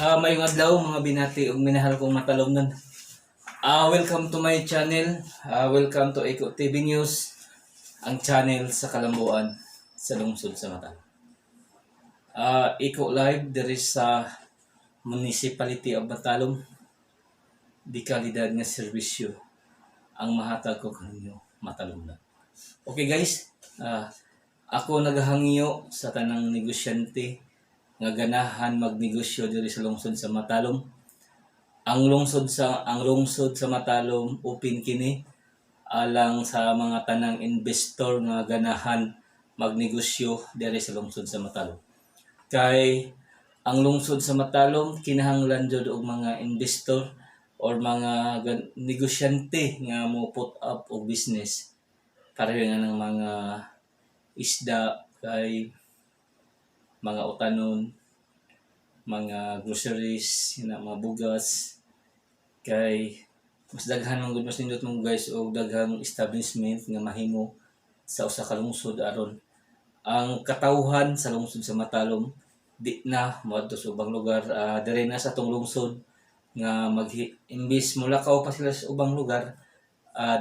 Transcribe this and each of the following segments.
Mayong adlaw mga binati ug minahal kong matalomnon. Welcome to my channel. Welcome to Eco TV News, ang channel sa kalambuan sa lungsod sa Mata. Eco Live diri sa Municipality of Matalom. Di kalidad nga serbisyo ang mahatag ko kaninyo matalomnon. Okay guys, ako naghahangyo sa tanang negosyante nga ganahan magnegosyo diri sa lungsod sa Matalom. Ang lungsod sa Matalom open kini alang sa mga tanang investor nga ganahan magnegosyo diri sa lungsod sa Matalom. Kay ang lungsod sa Matalom kinahanglan jud og mga investor or mga negosyante nga mo put up og business pareho nga ng mga isda kay mga utanon, mga groceries, mga bugas, kay mas daghan ang mas nindot mong guys o daghang establishment nga mahimo sa usa ka lungsod aron ang katawhan sa lungsod sa Matalom di na moadto sa ubang lugar, diri na sa tong lungsod nga imbis mulakaw pa sila sa ubang lugar,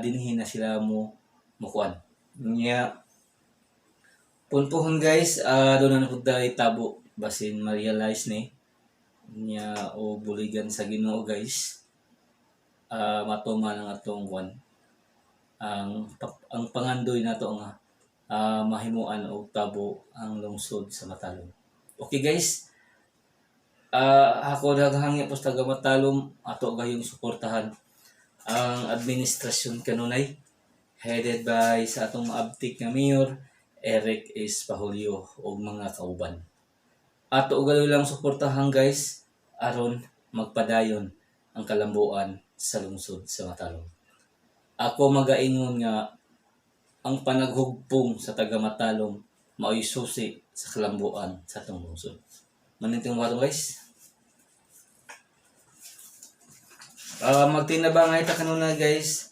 dinhi na sila mo mukuan niya. Punpuhon guys, doon na po tayo tabo basin ma-realize ni niya o buligan sa Ginoo guys. Matuma ng atong kwan ang pangandoy nato nga mahimuan og tabo ang lungsod sa Matalom. Okay guys, ako naghangyo po sa taga Matalom ato gayong suportahan ang administrasyon kanunay headed by sa atong maabtik nga mayor Eric S. Pahulio o mga kauban. Ato galoy lang suportahan guys aron magpadayon ang kalambuan sa lungsod sa Matalom. Ako magaingon nga ang panaghugpong sa taga Matalom mao'y susi sa kalambuan sa atong lungsod. Maninting mo guys. Magtinabangay ta kanuna guys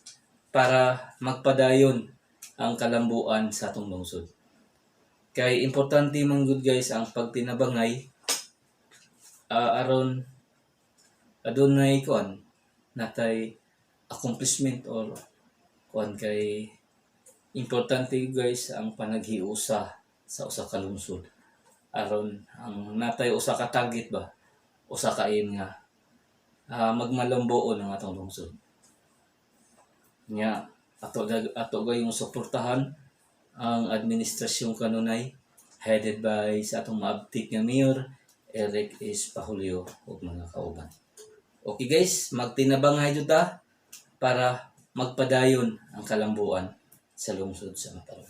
para magpadayon ang kalambuan sa atong lungsod. Kay importante man good guys ang pagtinabangay aron adunay kuan natay accomplishment or kuan kay importante guys ang panaghiusa sa usa ka lungsod aron ang natay usa ka target ba usa ka aim nga magmalambuon ang atong lungsod nya. Ato gayong suportahan ang administrasyon kanunay headed by sa atong maabtik nga mayor Eric S. Pahulio ug mga kauban. Okay guys, magtinabangay jud ta para magpadayon ang kalambuan sa lungsod sa Matalom.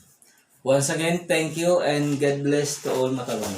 Once again, thank you and God bless to all Matalom.